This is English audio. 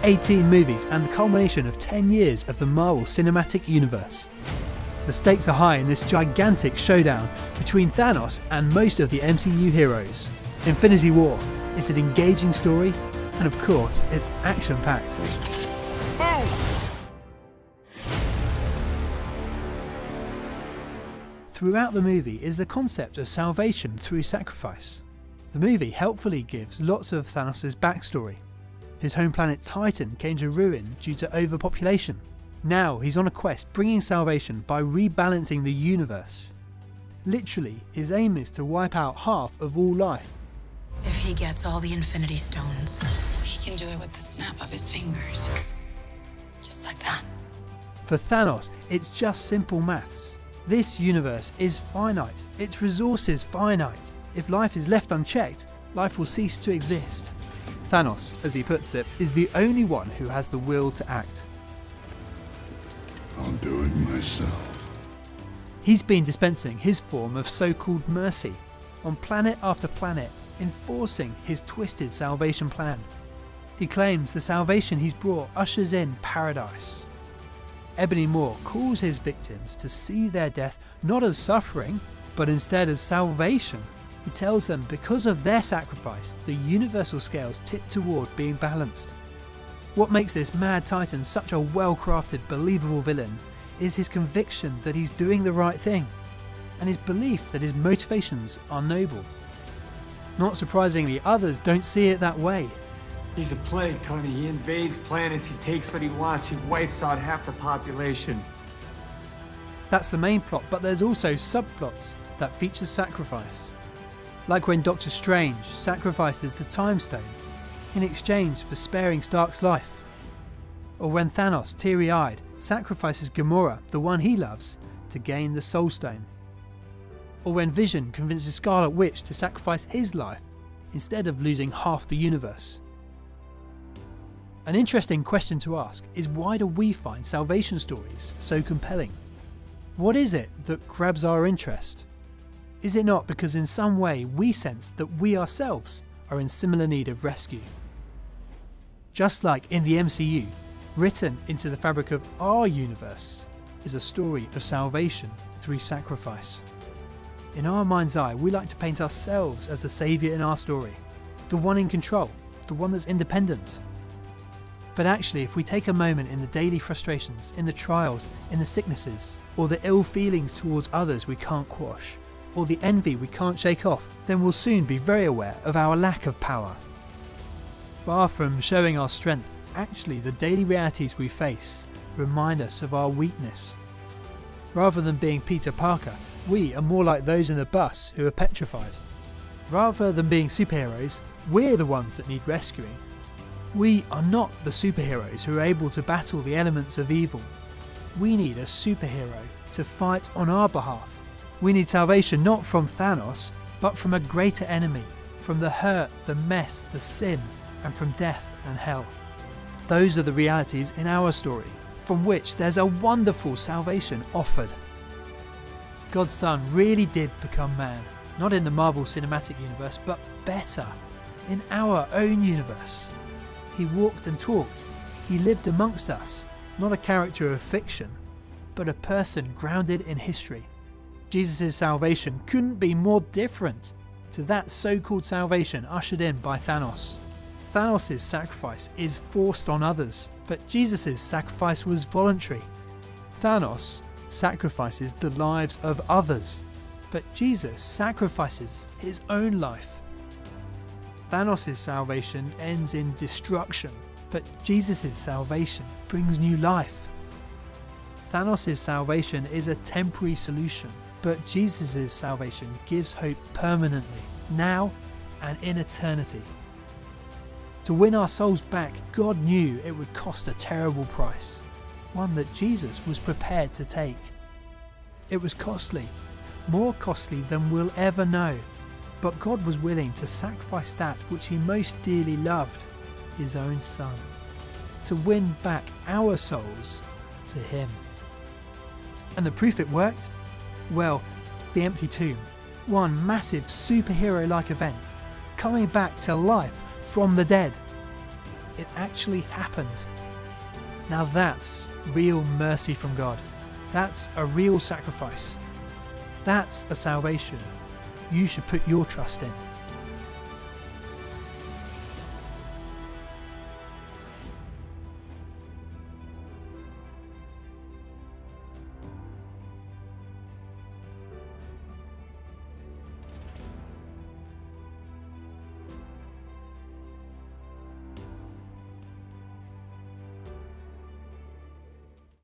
18 movies and the culmination of 10 years of the Marvel Cinematic Universe. The stakes are high in this gigantic showdown between Thanos and most of the MCU heroes. Infinity War is an engaging story, and of course, it's action-packed. Throughout the movie is the concept of salvation through sacrifice. The movie helpfully gives lots of Thanos' backstory. His home planet Titan came to ruin due to overpopulation. Now he's on a quest bringing salvation by rebalancing the universe. Literally, his aim is to wipe out half of all life. If he gets all the Infinity Stones, he can do it with the snap of his fingers. Just like that. For Thanos, it's just simple maths. This universe is finite, its resources finite. If life is left unchecked, life will cease to exist. Thanos, as he puts it, is the only one who has the will to act. I'll do it myself. He's been dispensing his form of so-called mercy on planet after planet, enforcing his twisted salvation plan. He claims the salvation he's brought ushers in paradise. Ebony Maw calls his victims to see their death not as suffering, but instead as salvation. He tells them because of their sacrifice, the universal scales tip toward being balanced. What makes this mad titan such a well-crafted, believable villain is his conviction that he's doing the right thing, and his belief that his motivations are noble. Not surprisingly, others don't see it that way. He's a plague, Tony. He invades planets, he takes what he wants, he wipes out half the population. That's the main plot, but there's also subplots that feature sacrifice. Like when Doctor Strange sacrifices the Time Stone in exchange for sparing Stark's life. Or when Thanos, teary-eyed, sacrifices Gamora, the one he loves, to gain the Soul Stone. Or when Vision convinces Scarlet Witch to sacrifice his life instead of losing half the universe. An interesting question to ask is, why do we find salvation stories so compelling? What is it that grabs our interest? Is it not because in some way we sense that we ourselves are in similar need of rescue? Just like in the MCU, written into the fabric of our universe is a story of salvation through sacrifice. In our mind's eye, we like to paint ourselves as the saviour in our story, the one in control, the one that's independent. But actually, if we take a moment in the daily frustrations, in the trials, in the sicknesses, or the ill feelings towards others we can't quash, or the envy we can't shake off, then we'll soon be very aware of our lack of power. Far from showing our strength, actually the daily realities we face remind us of our weakness. Rather than being Peter Parker, we are more like those in the bus who are petrified. Rather than being superheroes, we're the ones that need rescuing. We are not the superheroes who are able to battle the elements of evil. We need a superhero to fight on our behalf. We need salvation not from Thanos, but from a greater enemy, from the hurt, the mess, the sin, and from death and hell. Those are the realities in our story, from which there's a wonderful salvation offered. God's Son really did become man, not in the Marvel Cinematic Universe, but better, in our own universe. He walked and talked, he lived amongst us, not a character of fiction, but a person grounded in history. Jesus' salvation couldn't be more different to that so-called salvation ushered in by Thanos. Thanos' sacrifice is forced on others, but Jesus' sacrifice was voluntary. Thanos sacrifices the lives of others, but Jesus sacrifices his own life. Thanos' salvation ends in destruction, but Jesus' salvation brings new life. Thanos' salvation is a temporary solution, but Jesus' salvation gives hope permanently, now and in eternity. To win our souls back, God knew it would cost a terrible price, one that Jesus was prepared to take. It was costly, more costly than we'll ever know, but God was willing to sacrifice that which he most dearly loved, his own Son, to win back our souls to him. And the proof it worked? Well, the empty tomb, one massive superhero-like event, coming back to life from the dead. it actually happened. Now that's real mercy from God. That's a real sacrifice. That's a salvation you should put your trust in.